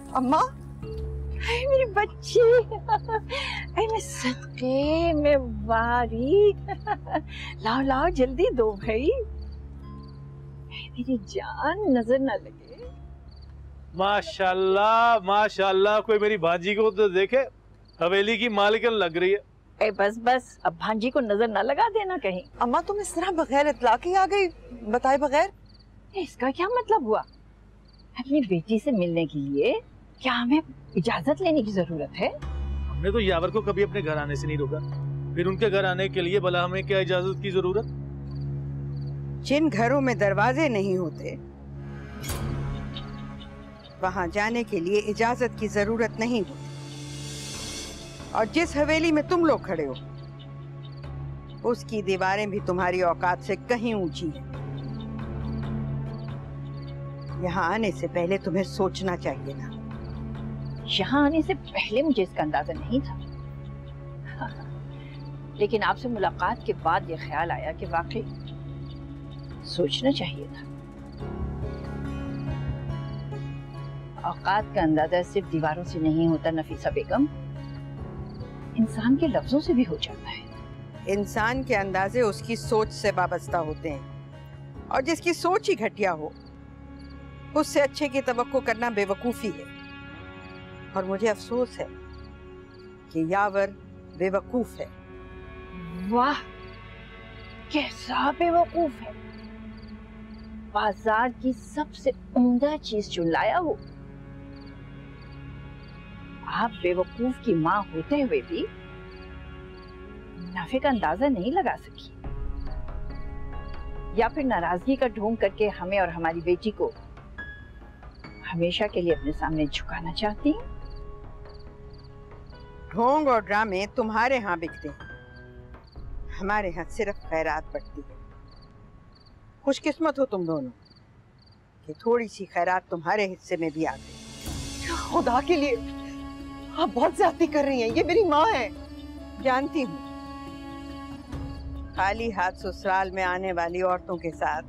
अम्मा, अरे मेरी बच्ची, अरे मैं सदके में वारी। लाओ लाओ जल्दी दो भाई। मेरी जान नजर ना लगे। माशाल्लाह माशाल्लाह, कोई मेरी भांजी को तो देखे, हवेली की मालिकन लग रही है। ए बस बस, अब भांजी को नजर ना लगा देना कहीं। अम्मा तुम इस तरह बगैर इत्तला के आ गई, बताए बगैर? इसका क्या मतलब हुआ? अपनी बेटी से मिलने के लिए क्या हमें इजाजत लेने की जरूरत है? हमने तो यावर को कभी अपने घर आने से नहीं रोका, फिर उनके घर आने के लिए भला हमें क्या इजाजत की जरूरत? जिन घरों में दरवाजे नहीं होते वहां जाने के लिए इजाजत की जरूरत नहीं होती। और जिस हवेली में तुम लोग खड़े हो उसकी दीवारें भी तुम्हारी औकात से कहीं ऊंची हैं। यहाँ आने से पहले तुम्हें सोचना चाहिए ना। यहाँ आने से पहले मुझे इसका अंदाजा नहीं था, लेकिन आपसे मुलाकात के बाद ये ख्याल आया कि वाकई सोचना चाहिए था। औकात का अंदाजा सिर्फ दीवारों से नहीं होता नफीसा बेगम, इंसान के लफ्जों से भी हो जाता है। इंसान के अंदाजे उसकी सोच से वाबस्ता होते हैं, और जिसकी सोच ही घटिया हो उससे अच्छे की तवक्को करना बेवकूफी है। और मुझे अफसोस है कि यावर बेवकूफ है। वाह, कैसा बेवकूफ है। बाजार की सबसे उम्दा चीज चुन लाया वो। आप बेवकूफ की माँ होते हुए भी मुनाफे का अंदाजा नहीं लगा सकी, या फिर नाराजगी का ढोंग करके हमें और हमारी बेटी को हमेशा के लिए अपने सामने झुकाना चाहती हैं? ढोंग और ड्रामे तुम्हारे यहाँ बिकते हैं, हमारे यहाँ सिर्फ खैरात बढ़ती है। खुशकिस्मत हो तुम दोनों कि थोड़ी सी खैरात तुम्हारे हिस्से में भी आ गई। खुदा के लिए आप बहुत ज्यादती कर रही हैं, ये मेरी माँ है। जानती हूँ, खाली हाथ ससुराल में आने वाली औरतों के साथ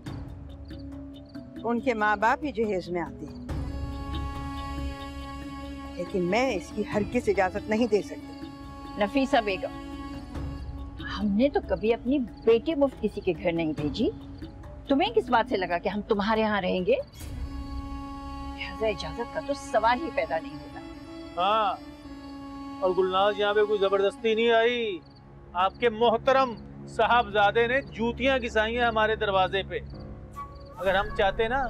उनके माँ बाप ही जहेज में आते हैं, लेकिन मैं इसकी हरगिज़ इजाजत नहीं दे सकती। नफीसा बेगम, हमने तो कभी अपनी बेटी मुफ्त किसी के घर नहीं भेजी। तुम्हें किस बात से लगा कि हम तुम्हारे यहाँ रहेंगे? लिहाजा इजाजत का तो सवाल ही पैदा नहीं होता। हाँ, और गुलनाज यहाँ पे कोई जबरदस्ती नहीं आई। आपके मोहतरम साहबजादे ने जूतियां घिसाई हैं हमारे दरवाजे पे। अगर हम चाहते ना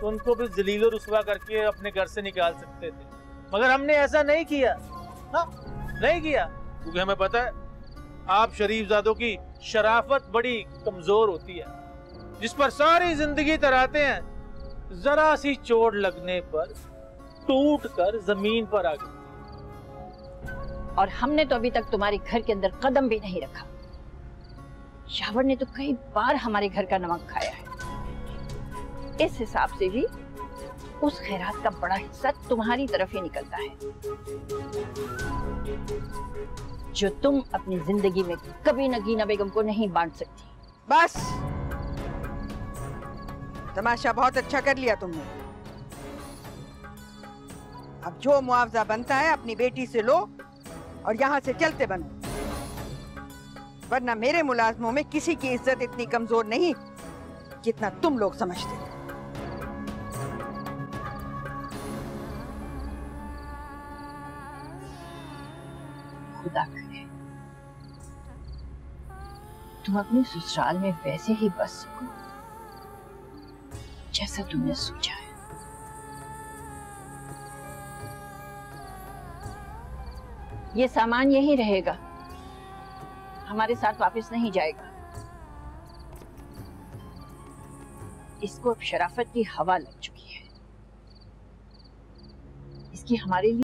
तो उनको भी जलील और रुसवा करके अपने घर से निकाल सकते थे, मगर हमने ऐसा नहीं किया। हाँ, नहीं किया, क्योंकि हमें पता है आप शरीफजादों की शराफत बड़ी कमजोर होती है, जिस पर सारी जिंदगी तराते हैं, जरा सी चोट लगने पर टूट कर जमीन पर आ गई। और हमने तो अभी तक तुम्हारे घर के अंदर कदम भी नहीं रखा। यावर ने तो कई बार हमारे घर का नमक खाया है। इस हिसाब से भी उस खैरात का बड़ा हिस्सा तुम्हारी तरफ ही निकलता है, जो तुम अपनी जिंदगी में कभी नगीना बेगम को नहीं बांट सकती। बस, तमाशा बहुत अच्छा कर लिया तुमने। अब जो मुआवजा बनता है अपनी बेटी से लो और यहाँ से चलते बनो, वरना मेरे मुलाजमों में किसी की इज्जत इतनी कमजोर नहीं जितना तुम लोग समझते हो। खुदा करे तुम अपने ससुराल में वैसे ही बस सको जैसा तुमने सोचा है। ये सामान यहीं रहेगा, हमारे साथ वापस नहीं जाएगा। इसको अब शराफत की हवा लग चुकी है। इसकी हमारे लिए